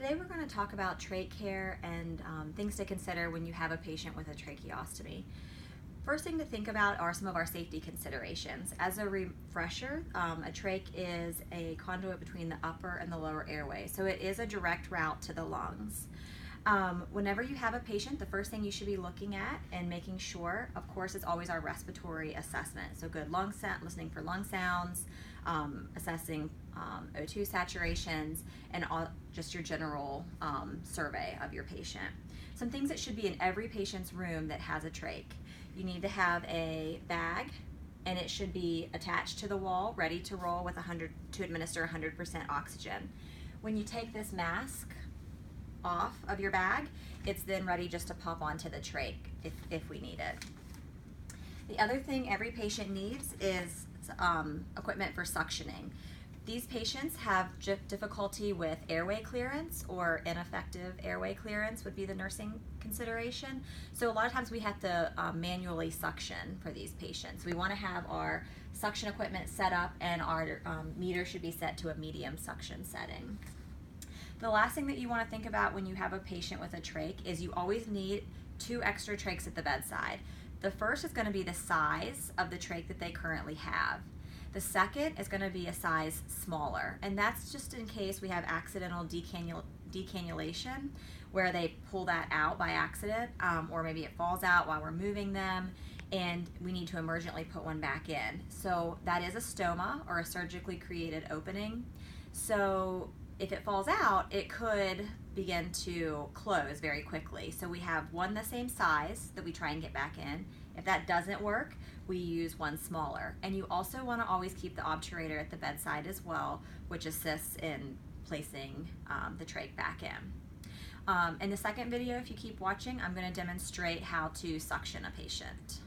Today we're going to talk about trach care and things to consider when you have a patient with a tracheostomy. First thing to think about are some of our safety considerations. As a refresher, a trach is a conduit between the upper and the lower airway, so it is a direct route to the lungs. Whenever you have a patient, the first thing you should be looking at and making sure, of course, is always our respiratory assessment. So good lung sound, listening for lung sounds, assessing O2 saturations, and just your general survey of your patient. Some things that should be in every patient's room that has a trach. You need to have a bag, and it should be attached to the wall, ready to roll with to administer 100% oxygen. When you take this mask off of your bag, it's then ready just to pop onto the trach if we need it. The other thing every patient needs is equipment for suctioning. These patients have difficulty with airway clearance, or ineffective airway clearance would be the nursing consideration. So a lot of times we have to manually suction for these patients. We want to have our suction equipment set up, and our meter should be set to a medium suction setting. The last thing that you want to think about when you have a patient with a trach is you always need 2 extra trachs at the bedside. The first is going to be the size of the trach that they currently have. The second is going to be a size smaller, and that's just in case we have accidental decannulation, where they pull that out by accident, or maybe it falls out while we're moving them, and we need to emergently put one back in. So that is a stoma, or a surgically created opening. So if it falls out, it could begin to close very quickly. So we have one the same size that we try and get back in. If that doesn't work, we use one smaller. And you also want to always keep the obturator at the bedside as well, which assists in placing the trach back in. In the second video, if you keep watching, I'm going to demonstrate how to suction a patient.